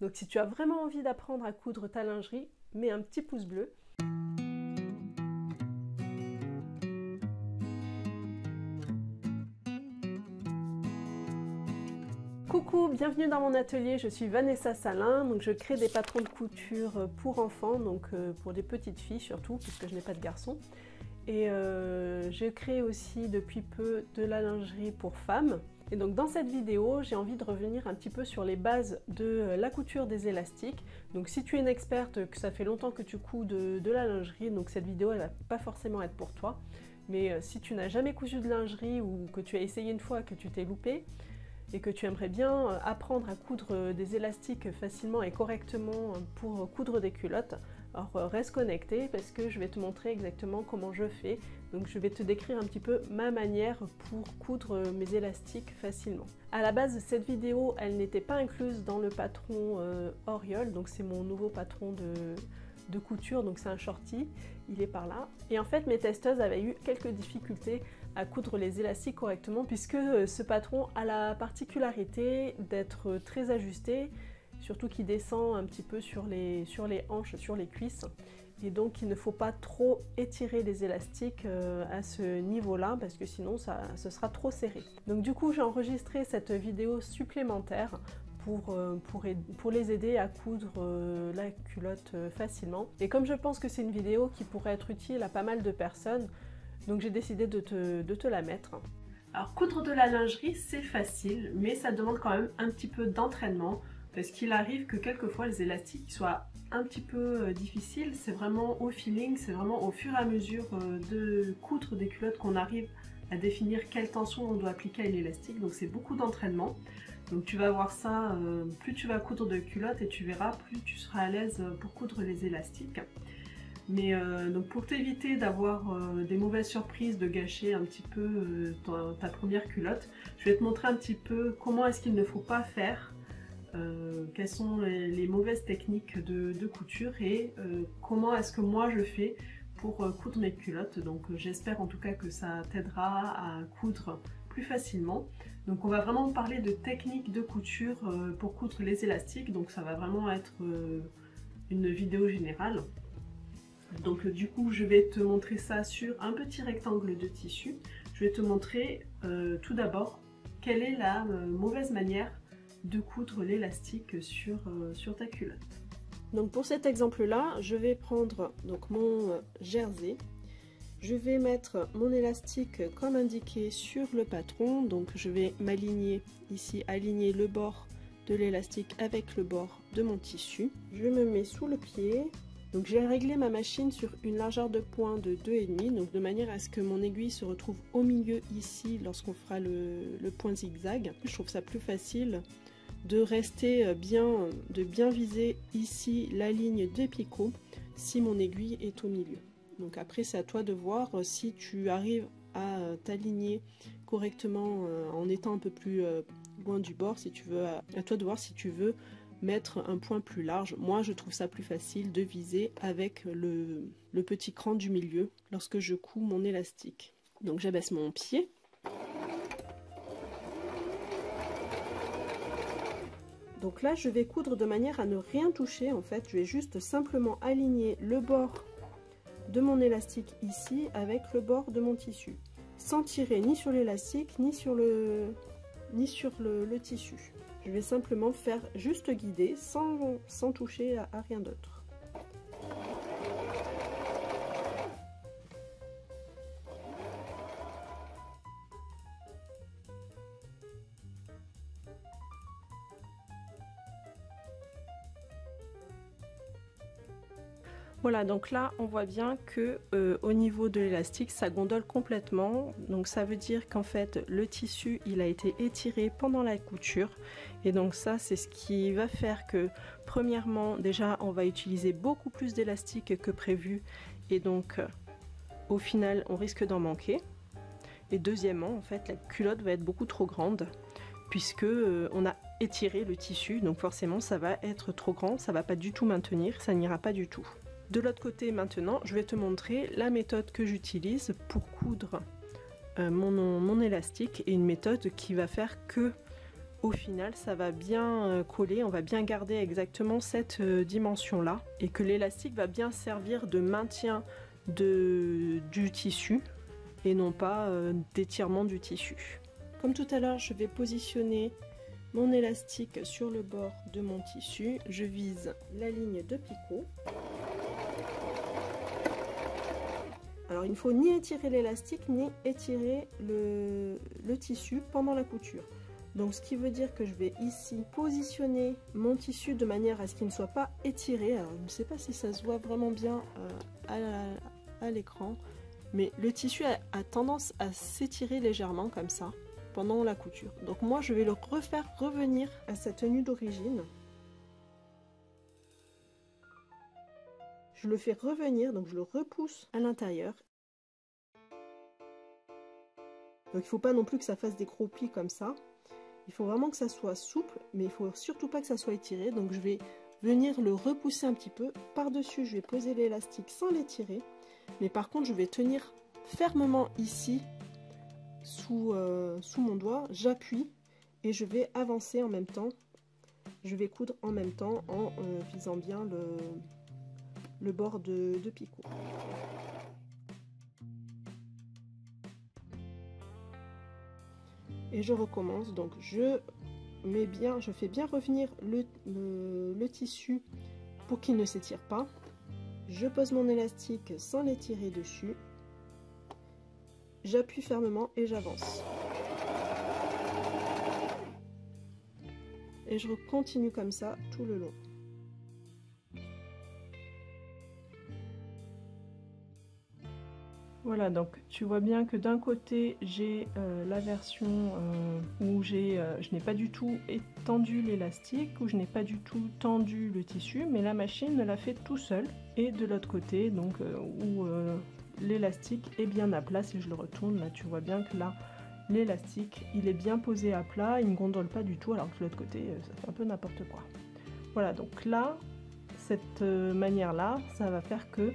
Donc si tu as vraiment envie d'apprendre à coudre ta lingerie, mets un petit pouce bleu. Coucou, bienvenue dans mon atelier, je suis Vanessa Salin, donc je crée des patrons de couture pour enfants, donc pour des petites filles surtout, puisque je n'ai pas de garçons. Et je crée aussi depuis peu de la lingerie pour femmes. Et donc dans cette vidéo, j'ai envie de revenir un petit peu sur les bases de la couture des élastiques. Donc si tu es une experte, que ça fait longtemps que tu couds de la lingerie, donc cette vidéo elle va pas forcément être pour toi. Mais si tu n'as jamais cousu de lingerie ou que tu as essayé une fois, que tu t'es loupé, et que tu aimerais bien apprendre à coudre des élastiques facilement et correctement pour coudre des culottes, alors reste connecté parce que je vais te montrer exactement comment je fais. Donc je vais te décrire un petit peu ma manière pour coudre mes élastiques facilement. À la base, cette vidéo, elle n'était pas incluse dans le patron Oriole, donc c'est mon nouveau patron de couture, donc c'est un shorty, il est par là. Et en fait, mes testeuses avaient eu quelques difficultés à coudre les élastiques correctement puisque ce patron a la particularité d'être très ajusté, surtout qu'il descend un petit peu sur les hanches, sur les cuisses. Et donc il ne faut pas trop étirer les élastiques à ce niveau-là parce que sinon ce sera trop serré. Donc du coup j'ai enregistré cette vidéo supplémentaire pour les aider à coudre la culotte facilement. Et comme je pense que c'est une vidéo qui pourrait être utile à pas mal de personnes, donc j'ai décidé de te la mettre. Alors coudre de la lingerie c'est facile, mais ça demande quand même un petit peu d'entraînement parce qu'il arrive que quelquefois les élastiques soient un petit peu difficiles. C'est vraiment au feeling, c'est vraiment au fur et à mesure de coudre des culottes qu'on arrive à définir quelle tension on doit appliquer à l'élastique, donc c'est beaucoup d'entraînement. Donc tu vas voir ça, plus tu vas coudre de culottes et tu verras, plus tu seras à l'aise pour coudre les élastiques. Mais donc pour t'éviter d'avoir des mauvaises surprises, de gâcher un petit peu ta première culotte, je vais te montrer un petit peu comment est-ce qu'il ne faut pas faire, quelles sont les mauvaises techniques de couture et comment est-ce que moi je fais pour coudre mes culottes. Donc j'espère en tout cas que ça t'aidera à coudre plus facilement. Donc on va vraiment parler de techniques de couture pour coudre les élastiques, donc ça va vraiment être une vidéo générale. Donc du coup je vais te montrer ça sur un petit rectangle de tissu. Je vais te montrer tout d'abord quelle est la mauvaise manière de coudre l'élastique sur ta culotte. Donc pour cet exemple là, je vais prendre donc mon jersey. Je vais mettre mon élastique comme indiqué sur le patron, donc je vais m'aligner ici, aligner le bord de l'élastique avec le bord de mon tissu. Je me mets sous le pied, donc j'ai réglé ma machine sur une largeur de point de 2,5, donc de manière à ce que mon aiguille se retrouve au milieu ici lorsqu'on fera le point zigzag. Je trouve ça plus facile de rester de bien viser ici la ligne de picot si mon aiguille est au milieu. Donc après c'est à toi de voir si tu arrives à t'aligner correctement en étant un peu plus loin du bord, si tu veux, à toi de voir si tu veux mettre un point plus large. Moi je trouve ça plus facile de viser avec le petit cran du milieu lorsque je couds mon élastique. Donc j'abaisse mon pied. Donc là je vais coudre de manière à ne rien toucher en fait, je vais juste simplement aligner le bord de mon élastique ici avec le bord de mon tissu, sans tirer ni sur l'élastique ni sur le tissu. Je vais simplement faire juste guider sans toucher à rien d'autre. Voilà, donc là on voit bien que au niveau de l'élastique ça gondole complètement, donc ça veut dire qu'en fait le tissu il a été étiré pendant la couture et donc ça c'est ce qui va faire que premièrement déjà on va utiliser beaucoup plus d'élastique que prévu et donc au final on risque d'en manquer, et deuxièmement en fait la culotte va être beaucoup trop grande puisque on a étiré le tissu, donc forcément ça va être trop grand, ça va pas du tout maintenir, ça n'ira pas du tout. De l'autre côté maintenant, je vais te montrer la méthode que j'utilise pour coudre mon élastique, et une méthode qui va faire que au final ça va bien coller, on va bien garder exactement cette dimension là et que l'élastique va bien servir de maintien du tissu et non pas d'étirement du tissu. Comme tout à l'heure, je vais positionner mon élastique sur le bord de mon tissu. Je vise la ligne de picot. Alors il ne faut ni étirer l'élastique ni étirer le tissu pendant la couture. Donc ce qui veut dire que je vais ici positionner mon tissu de manière à ce qu'il ne soit pas étiré. Alors je ne sais pas si ça se voit vraiment bien à l'écran, mais le tissu a tendance à s'étirer légèrement comme ça pendant la couture. Donc moi je vais le refaire revenir à sa tenue d'origine. Je le fais revenir, donc je le repousse à l'intérieur. Donc il ne faut pas non plus que ça fasse des croupis comme ça. Il faut vraiment que ça soit souple, mais il ne faut surtout pas que ça soit étiré. Donc je vais venir le repousser un petit peu. Par-dessus, je vais poser l'élastique sans l'étirer. Mais par contre, je vais tenir fermement ici, sous mon doigt. J'appuie et je vais avancer en même temps. Je vais coudre en même temps en visant bien le bord de picot. Et je recommence, donc je fais bien revenir le tissu pour qu'il ne s'étire pas. Je pose mon élastique sans l'étirer dessus. J'appuie fermement et j'avance. Et je continue comme ça tout le long. Voilà, donc tu vois bien que d'un côté j'ai la version où je n'ai pas du tout étendu l'élastique, où je n'ai pas du tout tendu le tissu, mais la machine me l'a fait tout seul. Et de l'autre côté, donc où l'élastique est bien à plat, si je le retourne, là tu vois bien que là l'élastique il est bien posé à plat, il ne gondole pas du tout, alors que de l'autre côté ça fait un peu n'importe quoi. Voilà, donc là, cette manière là, ça va faire que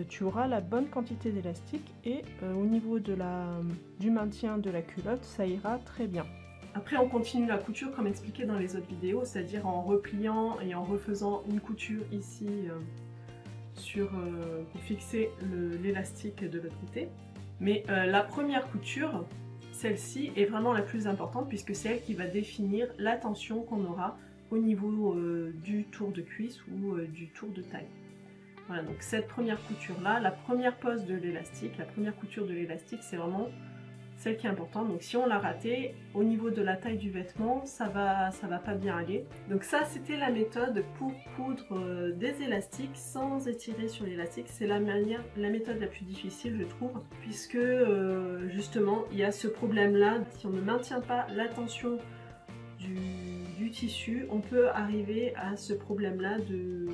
tu auras la bonne quantité d'élastique et au niveau du maintien de la culotte, ça ira très bien. Après on continue la couture comme expliqué dans les autres vidéos, c'est-à-dire en repliant et en refaisant une couture ici pour fixer l'élastique de l'autre côté. Mais la première couture, celle-ci est vraiment la plus importante puisque c'est elle qui va définir la tension qu'on aura au niveau du tour de cuisse ou du tour de taille. Voilà, donc cette première couture là, la première pose de l'élastique, la première couture de l'élastique, c'est vraiment celle qui est importante. Donc si on l'a ratée, au niveau de la taille du vêtement, ça va pas bien aller. Donc ça, c'était la méthode pour coudre des élastiques sans étirer sur l'élastique. C'est la méthode la plus difficile, je trouve, puisque justement, il y a ce problème-là. Si on ne maintient pas la tension du tissu, on peut arriver à ce problème-là de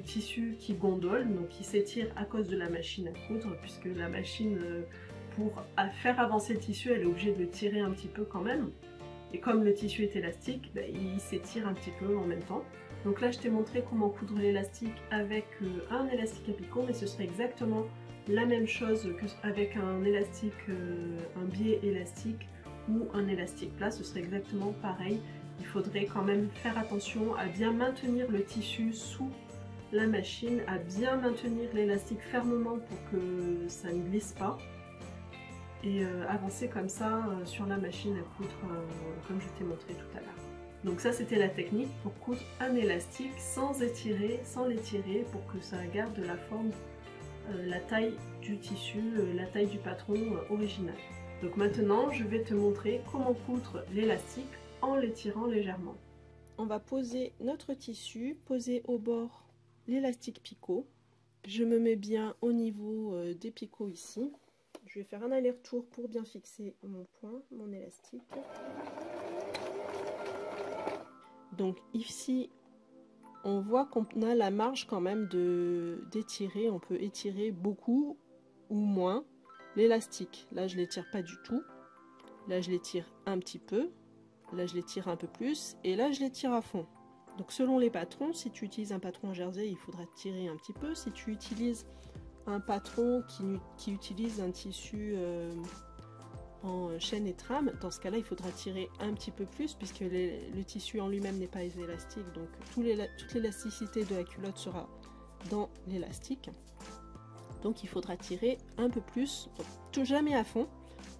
tissu qui gondole, donc qui s'étire à cause de la machine à coudre, puisque la machine, pour faire avancer le tissu, elle est obligée de le tirer un petit peu quand même. Et comme le tissu est élastique, il s'étire un petit peu en même temps. Donc là, je t'ai montré comment coudre l'élastique avec un élastique à picot, mais ce serait exactement la même chose qu'avec un élastique, un biais élastique ou un élastique plat, ce serait exactement pareil. Il faudrait quand même faire attention à bien maintenir le tissu sous la machine, à bien maintenir l'élastique fermement pour que ça ne glisse pas et avancer comme ça sur la machine à coudre comme je t'ai montré tout à l'heure. Donc ça, c'était la technique pour coudre un élastique sans l'étirer pour que ça garde la forme, la taille du tissu, la taille du patron original. Donc maintenant, je vais te montrer comment coudre l'élastique en l'étirant légèrement. On va poser notre tissu, poser au bord l'élastique picot. Je me mets bien au niveau des picots ici. Je vais faire un aller-retour pour bien fixer mon point, mon élastique. Donc ici, on voit qu'on a la marge quand même d'étirer. On peut étirer beaucoup ou moins l'élastique. Là, je ne l'étire pas du tout. Là, je l'étire un petit peu. Là, je l'étire un peu plus. Et là, je l'étire à fond. Donc selon les patrons, si tu utilises un patron jersey, il faudra tirer un petit peu. Si tu utilises un patron qui utilise un tissu en chaîne et trame, dans ce cas-là, il faudra tirer un petit peu plus puisque le tissu en lui-même n'est pas élastique. Donc toute l'élasticité de la culotte sera dans l'élastique. Donc il faudra tirer un peu plus, tout jamais à fond.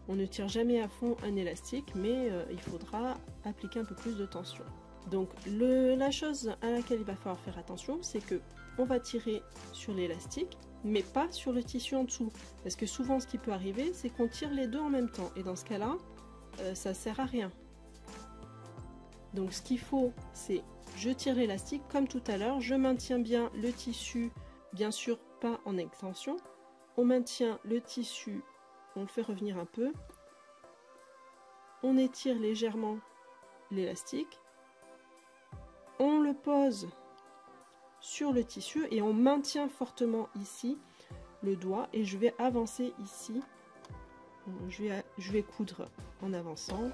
On ne tire jamais à fond un élastique, mais il faudra appliquer un peu plus de tension. Donc la chose à laquelle il va falloir faire attention, c'est que on va tirer sur l'élastique, mais pas sur le tissu en dessous. Parce que souvent ce qui peut arriver, c'est qu'on tire les deux en même temps. Et dans ce cas-là, ça ne sert à rien. Donc ce qu'il faut, c'est je tire l'élastique comme tout à l'heure, je maintiens bien le tissu, bien sûr pas en extension. On maintient le tissu, on le fait revenir un peu. On étire légèrement l'élastique. On le pose sur le tissu et on maintient fortement ici le doigt et je vais avancer ici. Je vais coudre en avançant.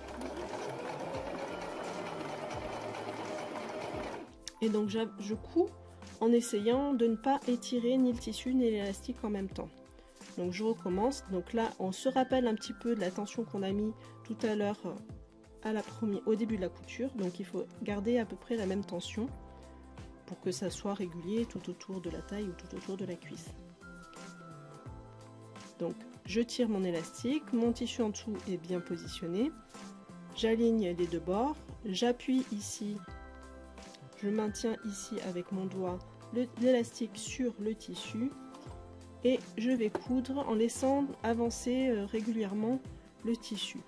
Et donc je couds en essayant de ne pas étirer ni le tissu ni l'élastique en même temps. Donc je recommence. Donc là on se rappelle un petit peu de la tension qu'on a mis tout à l'heure au début de la couture. Donc il faut garder à peu près la même tension pour que ça soit régulier tout autour de la taille ou tout autour de la cuisse. Donc je tire mon élastique, mon tissu en dessous est bien positionné, j'aligne les deux bords, j'appuie ici, je maintiens ici avec mon doigt l'élastique sur le tissu et je vais coudre en laissant avancer régulièrement le tissu.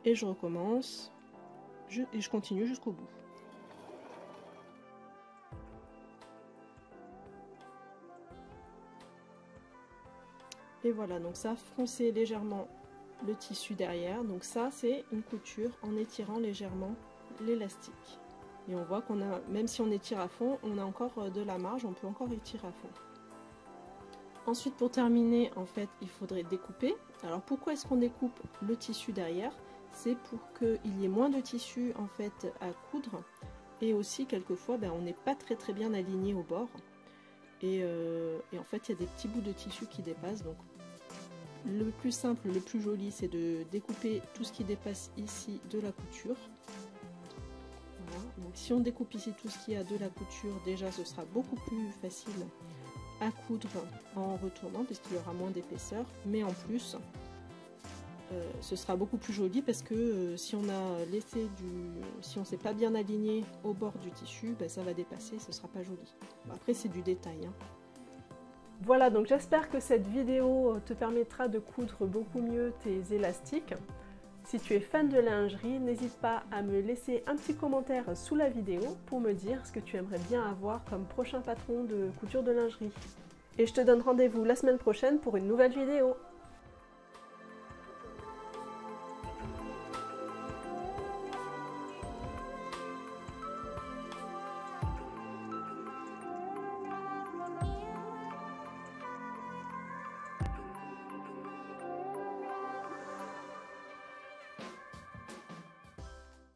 Et je recommence et je continue jusqu'au bout. Et voilà, donc ça froncé légèrement le tissu derrière. Donc ça c'est une couture en étirant légèrement l'élastique. Et on voit qu'on a, même si on étire à fond, on a encore de la marge, on peut encore étirer à fond. Ensuite pour terminer, en fait, il faudrait découper. Alors pourquoi est-ce qu'on découpe le tissu derrière? C'est pour qu'il y ait moins de tissu en fait à coudre. Et aussi quelquefois on n'est pas très bien aligné au bord. Et en fait il y a des petits bouts de tissu qui dépassent. Donc le plus simple, le plus joli, c'est de découper tout ce qui dépasse ici de la couture. Voilà. Donc si on découpe ici tout ce qui a de la couture, déjà ce sera beaucoup plus facile à coudre en retournant puisqu'il y aura moins d'épaisseur. Mais en plus, ce sera beaucoup plus joli parce que si on a laissé si on s'est pas bien aligné au bord du tissu, ça va dépasser, ce sera pas joli. Après c'est du détail. Hein. Voilà, donc j'espère que cette vidéo te permettra de coudre beaucoup mieux tes élastiques. Si tu es fan de lingerie, n'hésite pas à me laisser un petit commentaire sous la vidéo pour me dire ce que tu aimerais bien avoir comme prochain patron de couture de lingerie. Et je te donne rendez-vous la semaine prochaine pour une nouvelle vidéo.